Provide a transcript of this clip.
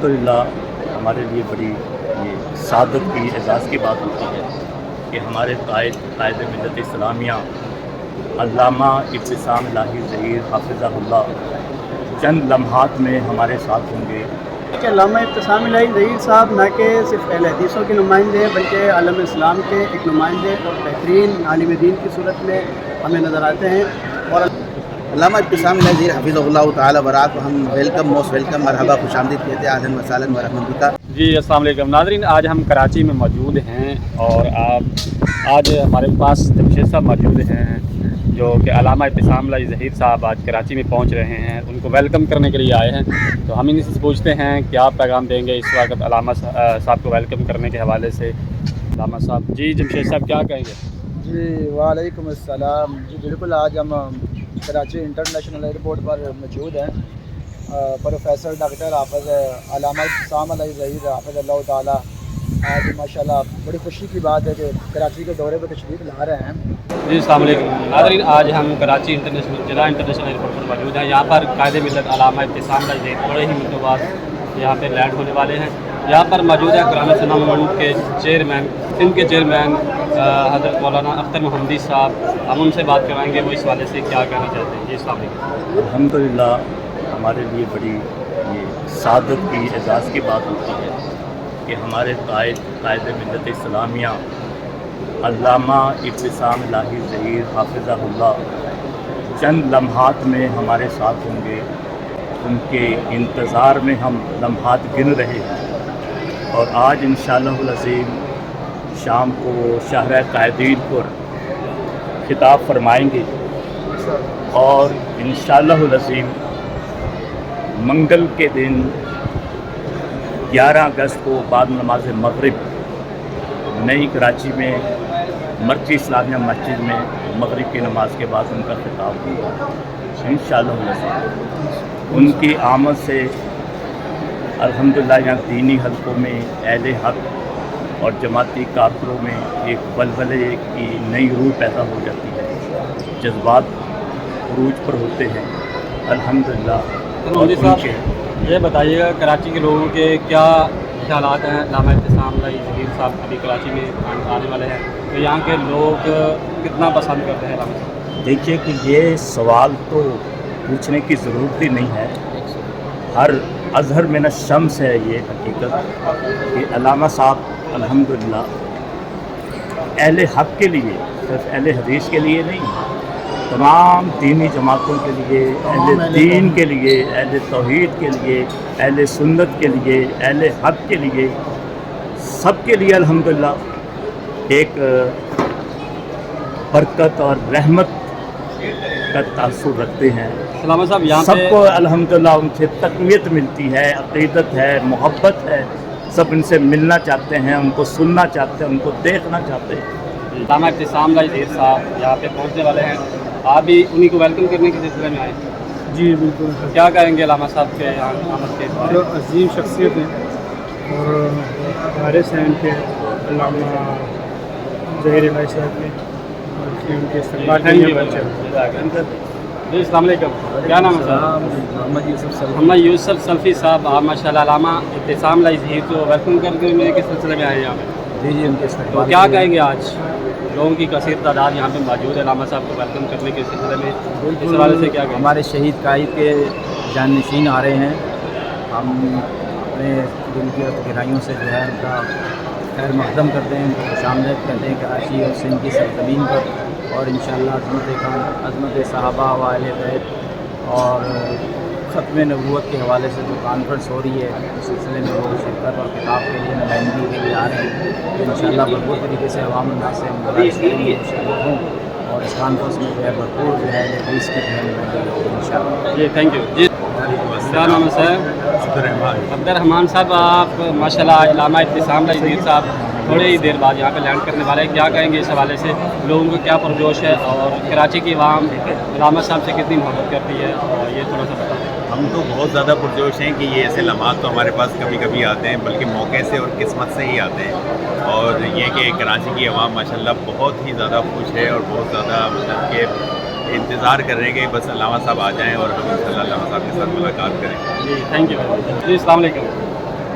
الحمدللہ ہمارے لیے بڑی یہ سعادت کی اعزاز کی بات ہوتی ہے کہ ہمارے قائد ملت اسلامیہ علامہ ابتسام الہی ظہیر حافظہ اللہ چند لمحات میں ہمارے ساتھ ہوں گے کہ علامہ ابتسام الہی ظہیر صاحب نہ کہ صرف اہل حدیثوں کے نمائندے ہیں بلکہ عالم اسلام کے ایک نمائندے اور بہترین عالم دین کی صورت میں ہمیں نظر آتے ہیں. اور علامہ ابتسام الہی ظہیر حفظہ اللہ تعالی برات کو ہم موسٹ ویلکم مرحبا خوش آمدید کہتے ہیں. اہلاً و سہلاً و رحمۃ بک. جی السلام علیکم ناظرین، آج ہم کراچی میں موجود ہیں اور آج ہمارے پاس جمشید صاحب موجود ہیں جو کہ علامہ ابتسام الہی ظہیر صاحب آج کراچی میں پہنچ رہے ہیں. ان کو ویلکم کرنے کے لیے آئے ہیں، تو ہم ان سے پوچھتے ہیں کیا پیغام دیں گے اس وقت علامہ صاحب کو ویلکم کرنے کے حوالے سے. علامہ صاحب جی، جمشید صاحب کیا کہیں گے؟ جی وعلیکم السلام. جی بالکل، آج ہم کراچی انٹرنیشنل ایئرپورٹ پر موجود ہیں. پروفیسر ڈاکٹر حافظ علامہ ابتسام الہی ظہیر حافظ اللہ تعالیٰ آج ماشاءاللہ بڑی خوشی کی بات ہے کہ کراچی کے دورے پر تشریف لا رہے ہیں. جی السلام علیکم ناظرین، آج ہم کراچی انٹرنیشنل ایئرپورٹ پر موجود ہیں. یہاں پر قائد ملت علامہ ابتسام الہی ظہیر تھوڑے ہی منٹوں بعد یہاں پہ لینڈ ہونے والے ہیں. یہاں پر موجود ہیں قرآن سنہ موومنٹ کے چیئرمین، ان کے چیئرمین حضرت مولانا اختر محمدی صاحب. ہم ان سے بات کرائیں گے وہ اس حوالے سے کیا کہنا چاہتے ہیں. جی السلام علیکم. الحمدللہ ہمارے لیے بڑی یہ سعادت کی اعزاز کی بات ہوتی ہے کہ ہمارے قائد ملت اسلامیہ علامہ ابتسام الہی ظہیر حافظہ اللہ چند لمحات میں ہمارے ساتھ ہوں گے. ان کے انتظار میں ہم لمحات گن رہے ہیں اور آج انشاءاللہ العظیم شام کو شاہراہ قائدین پر خطاب فرمائیں گے اور انشاءاللہ العظیم منگل کے دن 11 اگست کو بعد نماز مغرب نئی کراچی میں مرکزی اسلامیہ مسجد میں مغرب کی نماز کے بعد ان کا خطاب ہوگا انشاءاللہ العظیم. ان کی آمد سے الحمدللہ یہاں دینی حلقوں میں اہل حق اور جماعتی کافروں میں ایک ولولے کی نئی روح پیدا ہو جاتی ہے، جذبات عروج پر ہوتے ہیں الحمدللہ. مودی صاحب یہ بتائیے گا کراچی کے لوگوں کے کیا خیالات ہیں؟ علامہ ابتسام الہی ظہیر صاحب ابھی کراچی میں آنے والے ہیں، تو یہاں کے لوگ کتنا پسند کرتے ہیں علامہ صاحب؟ دیکھیے کہ یہ سوال تو پوچھنے کی ضرورت ہی نہیں ہے. ہر اظہر من الشمس ہے یہ حقیقت کہ علامہ صاحب الحمدللہ اہل حق کے لیے، صرف اہل حدیث کے لیے نہیں، تمام دینی جماعتوں کے لیے، اہل دین کے لیے، اہل توحید کے لیے، اہل سنت کے لیے، اہل حق کے لیے، سب کے لیے الحمدللہ ایک برکت اور رحمت کا تاثر رکھتے ہیں. علامہ صاحب یہاں سب کو الحمدللہ ان سے تقویت ملتی ہے، عقیدت ہے، محبت ہے. سب ان سے ملنا چاہتے ہیں، ان کو سننا چاہتے ہیں، ان کو دیکھنا چاہتے ہیں. علامہ ابتسام الہی ظہیر صاحب یہاں پہ پہنچنے والے ہیں، آپ بھی انہیں کو ویلکم کرنے کے سلسلے میں آئے. جی بالکل، کیا کہیں گے علامہ صاحب کے یہاں آمد کے بارے جو عظیم شخصیت ہیں اور وارث ہیں ان کے علامہ ظہیر الہی صاحب کے، اور ان کے استقبال کے لیے میں؟ جی السلام علیکم، کیا نام ہے صاحب؟ محمد یوسف سلفی صاحب. آپ ماشاء اللہ علامہ ابتسام الہی ظہیر کو ویلکم کرنے کے سلسلے میں آئے ہیں یہاں پہ. جی ان کے تو استقبال کیا کہیں گے؟ آج لوگوں کی کثیر تعداد یہاں پہ موجود ہے علامہ صاحب کو ویلکم کرنے کے سلسلے میں، اس حوالے سے کیا کہیں؟ ہمارے شہید قائد کے جانشین آ رہے ہیں. ہم اپنے دل کی گہرائیوں سے جو ہے ان کا خیر مقدم کرتے ہیں، ان کو خوش آمدید کرتے ہیں کراچی اور سندھ کی سرزمین پر. اور انشاءاللہ عظمت صحابہ و اہل بیت اور ختم نبوت کے حوالے سے جو کانفرنس ہو رہی ہے اس سلسلے میں وہ شرکت اور خطاب کے لیے نمائندگی کے لیے آ رہے ہیں. تو انشاءاللہ بھرپور طریقے سے عوام الناس سے ہم گزارش کریں گے شریک ہوں اور اس کانفرنس میں جو ہے بھرپور جو ہے حدیث کی جو ہے نمائندگی ہوگی انشاءاللہ. جی تھینک یو. جی کیا نام ہے صاحب؟ عبدالرحمان صاحب. آپ ماشاءاللہ علامہ ابتسام الہی ظہیر صاحب تھوڑے ہی دیر بعد یہاں پہ لینڈ کرنے والے ہیں، کیا کہیں گے اس حوالے سے؟ لوگوں کو کیا پرجوش ہے اور کراچی کی عوام علامہ صاحب سے کتنی محبت کرتی ہے، اور یہ تھوڑا سا بتا دیں. ہم تو بہت زیادہ پرجوش ہیں کہ یہ ایسے لمحات تو ہمارے پاس کبھی کبھی آتے ہیں، بلکہ موقع سے اور قسمت سے ہی آتے ہیں. اور یہ کہ کراچی کی عوام ماشاءاللہ بہت ہی زیادہ خوش ہے اور بہت زیادہ مطلب کہ انتظار کر رہے ہیں کہ بس علامہ صاحب آ جائیں اور ہم انشاءاللہ علامہ صاحب کے ساتھ ملاقات کریں. جی تھینک یو. جی السلام علیکم.